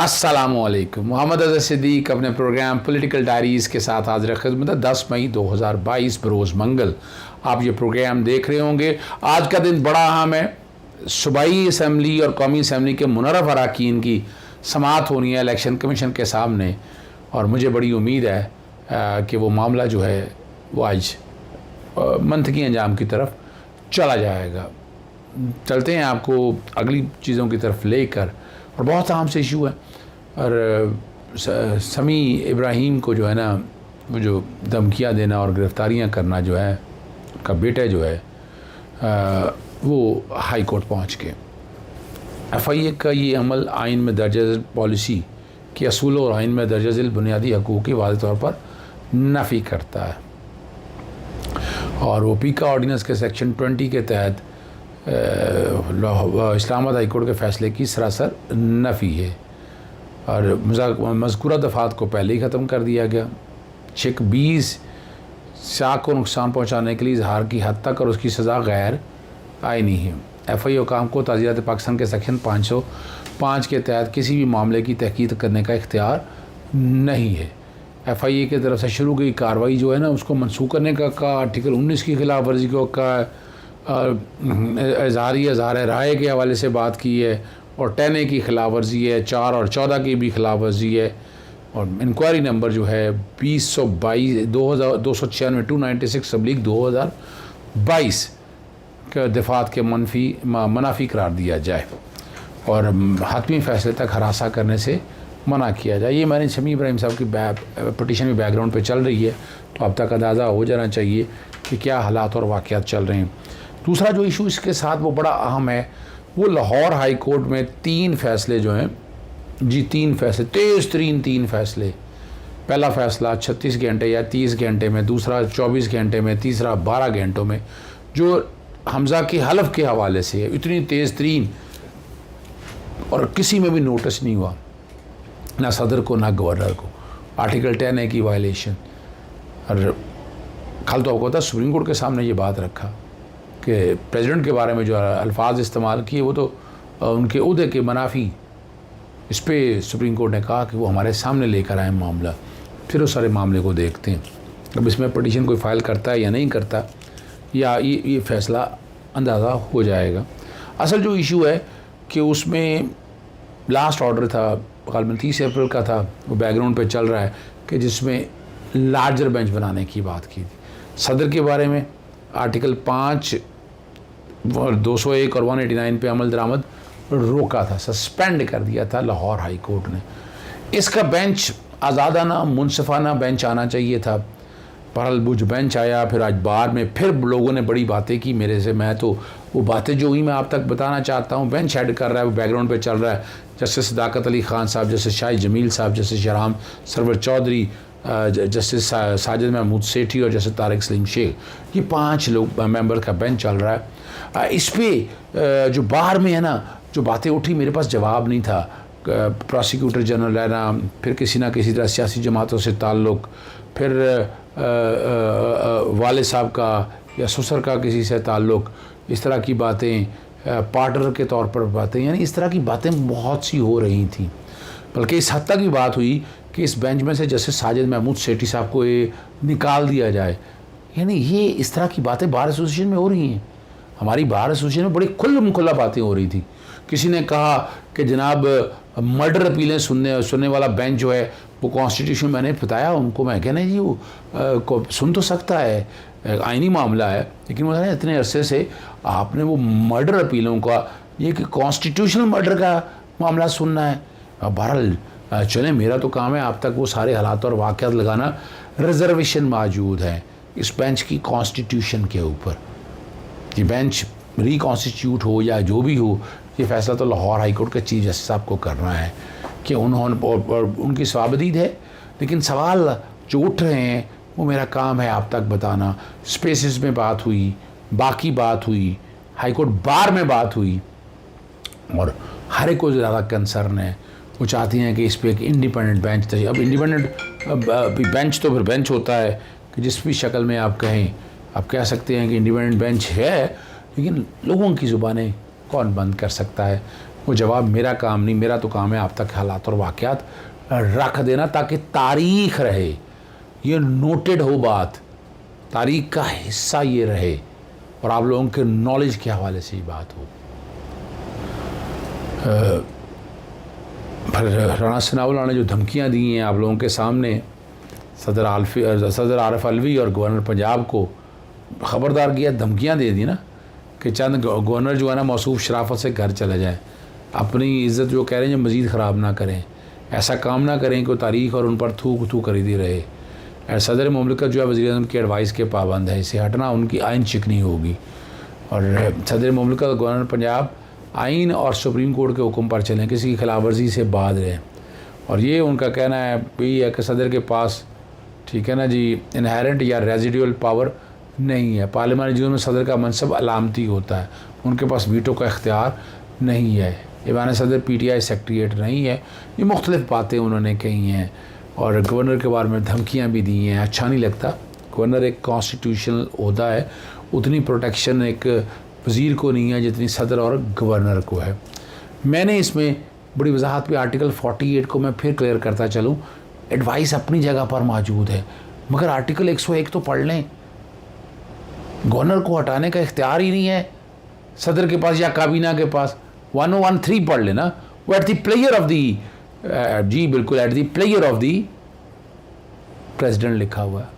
अस्सलामुअलैकुम। मोहम्मद अज़हर सिद्दीक अपने programme political diaries के साथ हाज़िर खिदमत है। 10 मई 2022 बरोज़ मंगल आप ये प्रोग्राम देख रहे होंगे। आज का दिन बड़ा अहम है। सूबाई असम्बली और कौमी असम्बली के मुनर्रफ अरकान की समाअत होनी है इलेक्शन कमीशन के सामने, और मुझे बड़ी उम्मीद है कि वो मामला जो है वो आज मंतकी अंजाम की तरफ चला जाएगा। चलते हैं आपको अगली चीज़ों की तरफ लेकर, और बहुत अहम से इशू है। और समी इब्राहिम को जो है ना, वो जो धमकियाँ देना और गिरफ़्तारियाँ करना जो है, उनका बेटा जो है वो हाई कोर्ट पहुँच के FIA का ये अमल आइन में दर्ज पॉलिसी के असूलों और आइन में दर्ज झेल बुनियादी हकूक़ की वाज़ेह तौर पर नफ़ी करता है, और वो पीका ऑर्डिनेंस के सेक्शन 20 के तहत इस्लामाबाद हाई कोर्ट के फ़ैसले की सरासर नफ़ी है। और मज़कूरा दफ़ात को पहले ही ख़त्म कर दिया गया। शेख 20 शाख को नुकसान पहुँचाने के लिए इजहार की हद तक और उसकी सज़ा गैर आइनी है। FIA हुकाम को ताज़ियात पाकिस्तान के सेक्शन 505 के तहत किसी भी मामले की तहकीक करने का इख्तियार नहीं है। FIA की तरफ से शुरू गई कार्रवाई जो है ना, उसको मनसूख करने का आर्टिकल 19 की खिलाफ वर्जी का इजहार राय के हवाले से बात की है, और 10A की खिलाफ वर्जी है, 4 और 14 की भी खिलाफ वर्जी है, और इंक्वायरी नंबर जो है 296 सबलीग 2022 के दफात के मनाफी करार दिया जाए और हतमी फ़ैसले तक हरासा करने से मना किया जाए। ये मैंने शमी इब्राहिम साहब की पटिशन में बैकग्राउंड पे चल रही है, तो अब तक अंदाज़ा हो जाना चाहिए कि क्या हालात और वाक़यात चल रहे हैं। दूसरा जो इशू इसके साथ वो बड़ा अहम है, वो लाहौर हाई कोर्ट में 3 फ़ैसले जो हैं जी, 3 फ़ैसले, तेज़ तरीन 3 फ़ैसले। पहला फ़ैसला 36 घंटे या 30 घंटे में, दूसरा 24 घंटे में, तीसरा 12 घंटों में, जो हमज़ा के हलफ के हवाले से है। इतनी तेज़ तरीन, और किसी में भी नोटिस नहीं हुआ, ना सदर को ना गवर्नर को। आर्टिकल 10A की वायलेशन। और कल तो आपको पता सुप्रीम कोर्ट के सामने ये बात रखा कि प्रेसिडेंट के बारे में जो अल्फाज इस्तेमाल किए वो तो उनके उहदे के मनाफी। इस पर सुप्रीम कोर्ट ने कहा कि वो हमारे सामने लेकर आए मामला, फिर उस सारे मामले को देखते हैं। अब इसमें पटिशन कोई फाइल करता है या नहीं करता, या ये फ़ैसला अंदाज़ा हो जाएगा। असल जो इशू है कि उसमें लास्ट ऑर्डर था, ग़ालिबन 30 अप्रैल का था, वो बैकग्राउंड पे चल रहा है, कि जिसमें लार्जर बेंच बनाने की बात की थी। सदर के बारे में आर्टिकल 5 और 201 और 189 पे अमल दरामद रोका था, सस्पेंड कर दिया था लाहौर हाई कोर्ट ने। इसका बेंच आज़ादाना मुनसिफाना बेंच आना चाहिए था। बहरहाल बुझ बेंच आया, फिर आज बार में फिर लोगों ने बड़ी बातें की मेरे से। मैं तो वो बातें जो हुई मैं आप तक बताना चाहता हूँ। बेंच हेड कर रहा है, वो बैकग्राउंड पे चल रहा है, जस्टिस सदाकत अली ख़ान साहब, justice Shahid Jamil sahab, justice Shahram Sarwar Chaudhry, justice Sajid Mahmood Sethi और जस्टिस तारिक सलीम शेख। ये 5 लोग मेंबर का बेंच चल रहा है। इस पर जो बाहर में है ना, जो बातें उठी, मेरे पास जवाब नहीं था। प्रोसिक्यूटर जनरल है ना, फिर किसी ना किसी तरह सियासी जमातों से ताल्लुक़, फिर वाले साहब का या ससुर का किसी से ताल्लुक़, इस तरह की बातें, पार्टनर के तौर पर बातें, यानी इस तरह की बातें बहुत सी हो रही थी। बल्कि इस हद तक की बात हुई कि इस बेंच में से जस्टिस साजिद महमूद सेठी साहब को ये निकाल दिया जाए। यानी ये इस तरह की बातें बार एसोसिएशन में हो रही हैं। हमारी बार एसोसिएशन में बड़ी खुल्लम खुल्ला बातें हो रही थी। किसी ने कहा कि जनाब मर्डर अपीलें सुनने वाला बेंच जो है वो कॉन्स्टिट्यूशन, मैंने बताया उनको, मैं कहना जी वो सुन तो सकता है, आइनी मामला है, लेकिन वो इतने अरसे से आपने वो मर्डर अपीलों का, ये कि कॉन्स्टिट्यूशनल मर्डर का मामला सुनना है। बहरहाल चलें, मेरा तो काम है आप तक वो सारे हालात और वाक़यात लगाना। रिजर्वेशन मौजूद है इस बेंच की कॉन्स्टिट्यूशन के ऊपर। ये बेंच रिकॉन्स्टिट्यूट हो या जो भी हो, ये फ़ैसला तो लाहौर हाई कोर्ट के चीफ जस्टिस साहब को करना है कि उन्होंने, और उनकी स्वाबदीद है। लेकिन सवाल जो उठ रहे हैं वो मेरा काम है आप तक बताना। स्पेसिस में बात हुई, बाकी बात हुई, हाई कोर्ट बार में बात हुई, और हर एक को ज़्यादा कंसर्न है। वो चाहती हैं कि इस पर एक इंडिपेंडेंट बेंच चाहिए। अब इंडिपेंडेंट बेंच तो फिर बेंच होता है कि जिस भी शक्ल में आप कहें, आप कह सकते हैं कि इंडिपेंडेंट बेंच है, लेकिन लोगों की ज़ुबानें कौन बंद कर सकता है। वो जवाब मेरा काम नहीं, मेरा तो काम है आप तक हालात और वाक़यात रख देना ताकि तारीख़ रहे, ये नोटेड हो, बात तारीख़ का हिस्सा ये रहे और आप लोगों के नॉलेज के हवाले से ही बात हो। राना सनाउल्लाह ने जो धमकियां दी हैं आप लोगों के सामने, सदर आरिफ अलवी और गवर्नर पंजाब को ख़बरदार किया, धमकियां दे दी ना कि चंद गवर्नर जो है ना मौसूफ शराफत से घर चले जाएं, अपनी इज़्ज़त जो कह रहे हैं मज़ीद ख़राब ना करें, ऐसा काम ना करें कि तारीख़ और उन पर थूक थू खरीदी रहे। सदर मुमलिकत जो है वज़ीर-ए-आज़म की एडवाइस के पाबंद है, इसे हटना उनकी आइन चिकनी होगी। और सदर मुमलिकत गवर्नर पंजाब आइन और सुप्रीम कोर्ट के हुक्म पर चलें, किसी की खिलाफ वर्जी से बाज रहें। और ये उनका कहना है यही है कि सदर के पास, ठीक है ना जी, इनहेरेंट या रेजिडुअल पावर नहीं है। पार्लिमानी जीवन में सदर का मनसब अलामती होता है, उनके पास वीटो का इख्तियार नहीं है। ईवान सदर PTI सेक्रेटरीट नहीं है। ये मुख्तलिफ बातें उन्होंने कही हैं और गवर्नर के बारे में धमकियाँ भी दी हैं। अच्छा नहीं लगता, गवर्नर एक कॉन्स्टिट्यूशनल ओहदा है, उतनी प्रोटेक्शन एक वज़ीर को नहीं है जितनी सदर और गवर्नर को है। मैंने इसमें बड़ी वजाहत पे आर्टिकल 48 को मैं फिर क्लियर करता चलूँ, एडवाइस अपनी जगह पर मौजूद है, मगर आर्टिकल 101 तो पढ़ लें। गवर्नर को हटाने का इख्तियार ही नहीं है सदर के पास या काबीना के पास। 1013 पढ़ लेना, वो at the pleasure of the, जी बिल्कुल, at the pleasure of the president लिखा हुआ है।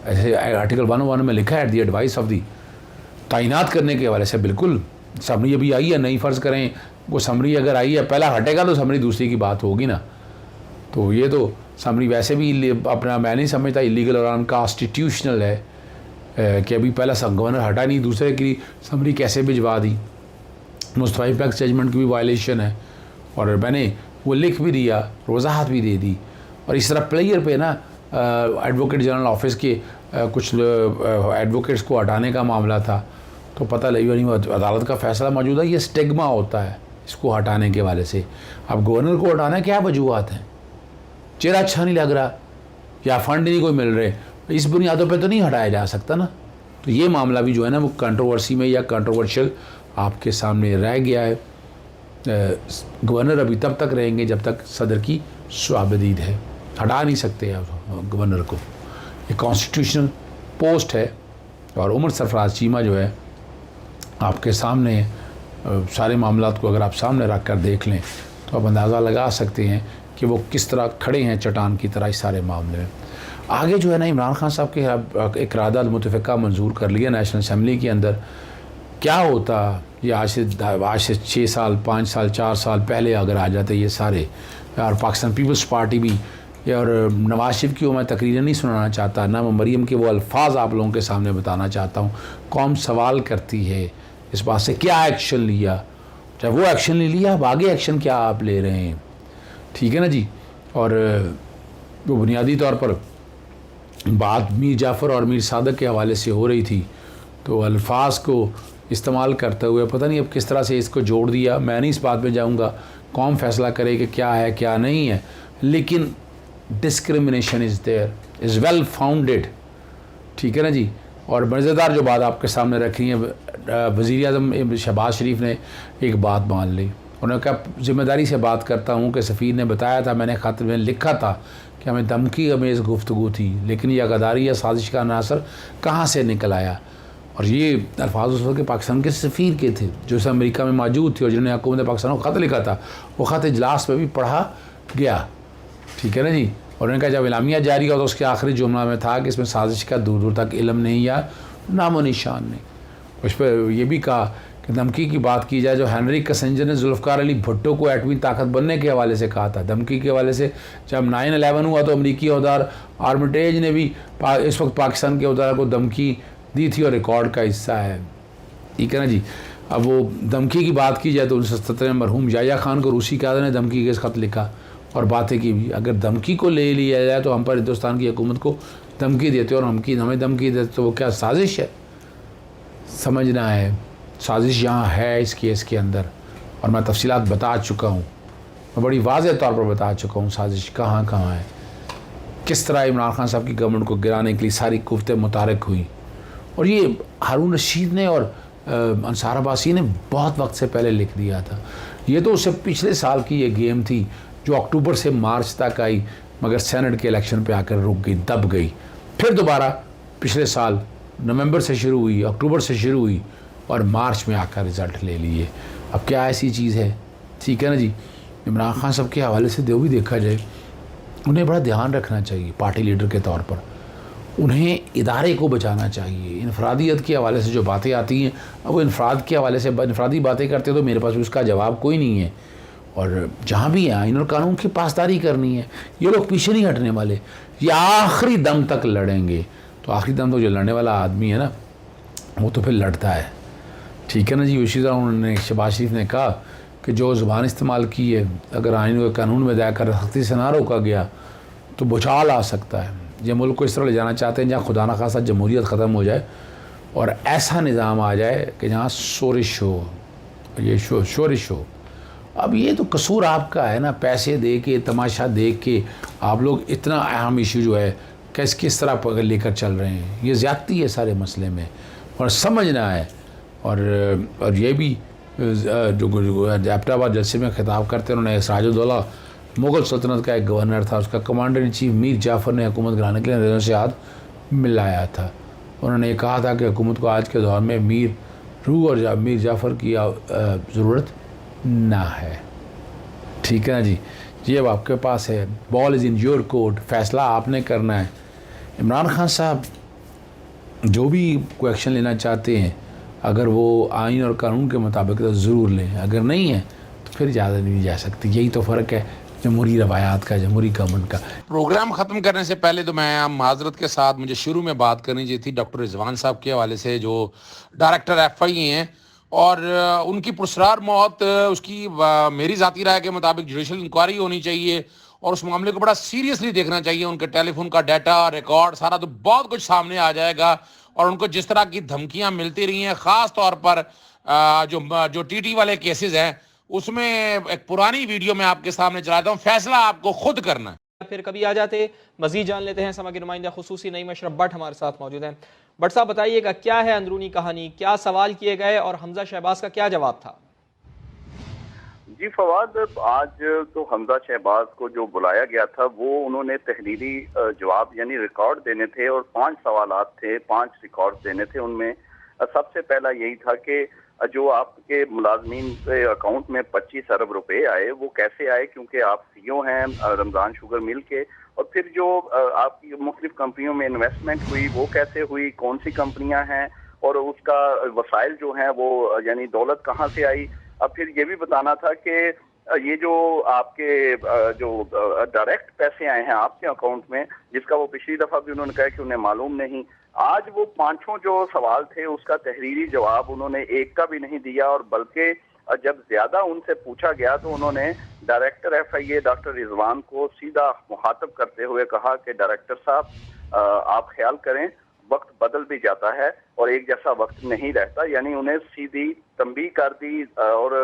ऐसे आर्टिकल 101 में लिखा है at the advice of the, तैनात करने के हवाले से। बिल्कुल समरी अभी आई है, नहीं फ़र्ज़ करें वो समरी अगर आई है, पहला हटेगा तो समरी दूसरी की बात होगी ना। तो ये तो समरी वैसे भी अपना, मैं नहीं समझता इलीगल और अनकॉन्स्टिट्यूशनल है कि अभी पहला गवर्नर हटा नहीं, दूसरे की समरी कैसे भिजवा दी। मुस्तफ़ा पैक्स जजमेंट की भी वायलेशन है और मैंने वो लिख भी दिया, वजाहत भी दे दी। और इस तरह प्लेयर पे ना एडवोकेट जनरल ऑफिस के कुछ एडवोकेट्स को हटाने का मामला था, तो पता लगी नहीं, अदालत का फ़ैसला मौजूद है, ये स्टिग्मा होता है इसको हटाने के वाले से। अब गवर्नर को हटाना क्या वजूहत हैं, चेहरा अच्छा नहीं लग रहा या फंड नहीं कोई मिल रहे, इस बुनियादों पे तो नहीं हटाया जा सकता ना। तो ये मामला भी जो है ना वो कंट्रोवर्सी में या कंट्रोवर्शियल आपके सामने रह गया है। गवर्नर अभी तब तक रहेंगे जब तक सदर की स्वाबदीद है, हटा नहीं सकते गवर्नर को, ये कॉन्स्टिट्यूशनल पोस्ट है। और उमर सरफराज चीमा जो है आपके सामने, सारे मामलात को अगर आप सामने रख कर देख लें तो आप अंदाज़ा लगा सकते हैं कि वो किस तरह खड़े हैं चट्टान की तरह इस सारे मामले में। आगे जो है ना इमरान खान साहब के एक इरादा मुतफ़िका मंजूर कर लिया नेशनल असम्बली के अंदर। क्या होता ये आज से 6 साल 5 साल 4 साल पहले अगर आ जाते ये सारे, और पाकिस्तान पीपल्स पार्टी भी, और नवाज शरीफ की वो मैं तकरीरें नहीं सुनाना चाहता, ना मैं मरीम के वो अल्फाज आप लोगों के सामने बताना चाहता हूँ। कौम सवाल करती है इस बात से क्या एक्शन लिया, चाहे वो एक्शन नहीं लिया, अब आगे एक्शन क्या आप ले रहे हैं, ठीक है ना जी। और वो बुनियादी तौर पर बात मीर जाफ़र और मीर सादक के हवाले से हो रही थी, तो अल्फाज को इस्तेमाल करते हुए पता नहीं अब किस तरह से इसको जोड़ दिया। मैं नहीं इस बात में जाऊँगा, कौम फैसला करे कि क्या है क्या नहीं है, लेकिन discrimination is there, is well founded, ठीक है ना जी। और मज़ेदार जो बात आपके सामने रखी है, वज़ीर-ए-आज़म शहबाज शरीफ ने एक बात मान ली, उन्होंने कहा ज़िम्मेदारी से बात करता हूँ कि सफ़ीर ने बताया था, मैंने ख़त में लिखा था कि हमें धमकी अमेज़ गुफ्तगू थी, लेकिन यह गद्दारी या साजिश का अनासर कहाँ से निकल आया। और ये अल्फाज उस वक्त पाकिस्तान के सफ़ीर के थे जो इस अमेरिका में मौजूद थे और जिन्होंने हुकूमत पाकिस्तान को ख़त लिखा था, वो ख़त इजलास में भी पढ़ा गया, ठीक है ना जी। और उन्होंने कहा जब इलामिया जारी हुआ तो उसके आखिरी जुमला में था कि इसमें साजिश का दूर दूर तक इल्म नहीं या नामो निशान नहीं। उस पर यह भी कहा कि धमकी की बात की जाए, जो हेनरी किसिंजर ने जुल्फ़िकार अली भुट्टो को एटमी ताकत बनने के हवाले से कहा था, धमकी के हवाले से जब 9/11 हुआ तो अमरीकी अहदेदार आर्मिटेज ने भी इस वक्त पाकिस्तान के अहदेदार को धमकी दी थी और रिकॉर्ड का हिस्सा है, ठीक है ना जी। अब वो धमकी की बात की जाए तो 1977 में मरहूम याया खान को रूसी क़यादत ने धमकी के ख़त लिखा और बातें की भी। अगर धमकी को ले लिया जाए तो हम पर हिंदुस्तान की हुकूमत को धमकी देते और हमें धमकी देते, तो वो क्या साजिश है, समझना है। साजिश यहाँ है इस केस के अंदर और मैं तफसीलात बता चुका हूँ, मैं बड़ी वाज़ेह तौर पर बता चुका हूँ साजिश कहाँ कहाँ है, किस तरह इमरान खान साहब की गवर्नमेंट को गिराने के लिए सारी कुफ्तें मुतारक हुई। और ये हारून रशीद ने और अंसार अब्बासी ने बहुत वक्त से पहले लिख दिया था, ये तो उससे पिछले साल की ये गेम थी जो अक्टूबर से मार्च तक आई, मगर सेनेट के इलेक्शन पे आकर रुक गई, दब गई। फिर दोबारा पिछले साल नवंबर से शुरू हुई, अक्टूबर से शुरू हुई और मार्च में आकर रिज़ल्ट ले लिए। अब क्या ऐसी चीज़ है, ठीक है ना जी। इमरान खान साहब के हवाले से जो भी देखा जाए, उन्हें बड़ा ध्यान रखना चाहिए पार्टी लीडर के तौर पर। उन्हें इदारे को बचाना चाहिए। इनफरादियत के हवाले से जो बातें आती हैं, अब वो इनफराद के हवाले से इनफरादी बातें करते तो मेरे पास उसका जवाब कोई नहीं है। और जहाँ भी आइन और कानून की पासदारी करनी है, ये लोग पीछे नहीं हटने वाले, ये आखिरी दम तक लड़ेंगे। तो आखिरी दम तो जो लड़ने वाला आदमी है ना, वो तो फिर लड़ता है, ठीक है ना जी। उसी तरह उन्होंने शहबाज शरीफ ने कहा कि जो ज़ुबान इस्तेमाल की है, अगर आइन और कानून में जाकर सख्ती से ना रोका गया तो भूचाल आ सकता है। ये मुल्क को इस तरह ले जाना चाहते हैं जहाँ खुदा न खासा जमहूरियत ख़त्म हो जाए और ऐसा निज़ाम आ जाए कि जहाँ शोरिश हो, ये शोरिश हो। अब ये तो कसूर आपका है ना, पैसे दे के, तमाशा देख के आप लोग इतना अहम इशू जो है किस तरह लेकर चल रहे हैं। ये ज़्यादती है सारे मसले में और समझना है। और ये भी जो एबटाबाद जलसे में खिताब करते हैं, उन्होंने सिराजुद्दौला मुग़ल सल्तनत का एक गवर्नर था, उसका commander in chief Mir Jafar ने हुकूमत गिराने के लिए अंग्रेज़ों से हाथ मिलाया था। उन्होंने कहा था कि हुकूमत को आज के दौर में मीर रूह और मीर जाफ़र की ज़रूरत ना है, ठीक है ना जी। ये अब आपके पास है, ball is in your court, फ़ैसला आपने करना है। इमरान खान साहब जो भी कोई एक्शन लेना चाहते हैं, अगर वो आइन और कानून के मुताबिक तो ज़रूर लें, अगर नहीं है तो फिर ज़्यादा नहीं जा सकती। यही तो फ़र्क है जमहूरी रवायात का, जमहूरी गवर्नमेंट का। प्रोग्राम ख़त्म करने से पहले तो मैं माजरत के साथ, मुझे शुरू में बात करनी चाहिए थी डॉक्टर रिजवान साहब के हवाले से, जो डायरेक्टर FI हैं, और उनकी पुरस्कार मौत, उसकी मेरी ज़ाती राय के मुताबिक जुडिशल इंक्वायरी होनी चाहिए और उस मामले को बड़ा सीरियसली देखना चाहिए। उनके टेलीफोन का डाटा, रिकॉर्ड, सारा तो बहुत कुछ सामने आ जाएगा। और उनको जिस तरह की धमकियां मिलती रही हैं, ख़ास तौर पर जो TT वाले केसेस हैं, उसमें एक पुरानी वीडियो मैं आपके सामने चलाता हूँ। फैसला आपको खुद करना है। फिर कभी आ जाते, मजीद जान लेते हैं। समा के नुमाइंदा खुसूसी नईम अशरफ भट्ट हमारे साथ मौजूद हैं। भट्ट साहब बताइएगा, क्या है अंदरूनी कहानी, क्या सवाल किए गए और हमजा शहबाज का क्या जवाब था? जी फवाद, आज तो हमजा शहबाज को जो बुलाया गया था वो उन्होंने तहरीरी जवाब यानी रिकॉर्ड देने थे और 5 सवालात थे, 5 रिकॉर्ड देने थे। उनमें सबसे पहला यही था कि जो आपके मुलाजमीन के अकाउंट में 25 अरब रुपए आए, वो कैसे आए, क्योंकि आप CEO हैं रमज़ान शुगर मिल के, और फिर जो आपकी मुख्तलिफ कंपनियों में इन्वेस्टमेंट हुई वो कैसे हुई, कौन सी कंपनियां हैं और उसका वसाइल जो हैं वो यानी दौलत कहाँ से आई। अब फिर ये भी बताना था कि ये जो आपके जो डायरेक्ट पैसे आए हैं आपके अकाउंट में, जिसका वो पिछली दफा भी उन्होंने कहा कि उन्हें मालूम नहीं, आज वो 5 जो सवाल थे उसका तहरीरी जवाब उन्होंने एक का भी नहीं दिया। और बल्कि जब ज्यादा उनसे पूछा गया तो उन्होंने डायरेक्टर FIA डॉक्टर रिजवान को सीधा मुखातब करते हुए कहा कि डायरेक्टर साहब, आप ख्याल करें, वक्त बदल भी जाता है और एक जैसा वक्त नहीं रहता। यानी उन्हें सीधी तंबीह कर दी और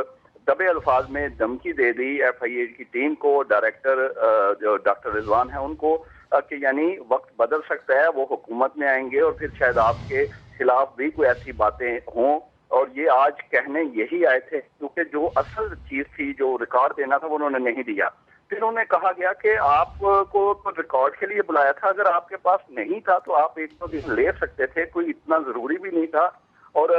दबे अल्फाज में धमकी दे दी FIA की टीम को, डायरेक्टर जो डॉक्टर रिजवान है उनको, कि यानी वक्त बदल सकता है, वो हुकूमत में आएंगे और फिर शायद आपके खिलाफ भी कोई ऐसी बातें हों। और ये आज कहने यही आए थे, क्योंकि जो असल चीज थी, जो रिकॉर्ड देना था, वो उन्होंने नहीं दिया। फिर उन्हें कहा गया कि आपको तो रिकॉर्ड के लिए बुलाया था, अगर आपके पास नहीं था तो आप एक तो दिन ले सकते थे, कोई इतना जरूरी भी नहीं था। और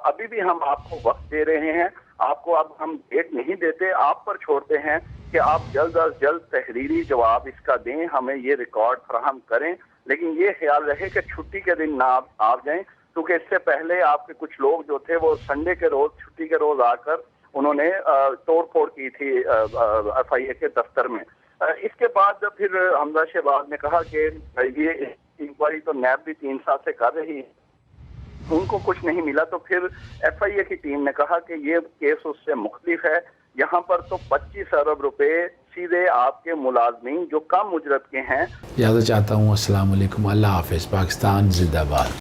अभी भी हम आपको वक्त दे रहे हैं, आपको अब हम डेट नहीं देते, आप पर छोड़ते हैं कि आप जल्द अज जल्द तहरीरी जवाब इसका दें, हमें ये रिकॉर्ड फराहम करें। लेकिन ये ख्याल रहे कि छुट्टी के दिन ना आ जाएं, क्योंकि इससे पहले आपके कुछ लोग जो थे वो संडे के रोज, छुट्टी के रोज आकर उन्होंने तोड़ फोड़ की थी FIA के दफ्तर में। इसके बाद फिर हमजा शहबाज ने कहा कि ये इंक्वायरी तो नैब भी 3 साल से कर रही है, उनको कुछ नहीं मिला। तो फिर FIA की टीम ने कहा कि ये केस उससे मुख्तलिफ है, यहाँ पर तो 25 अरब रुपए सीधे आपके मुलाजमीन जो कम उजरत के हैं। इजाज़त चाहता हूँ। अस्सलाम वालेकुम, अल्लाह हाफ़िज़, पाकिस्तान जिंदाबाद।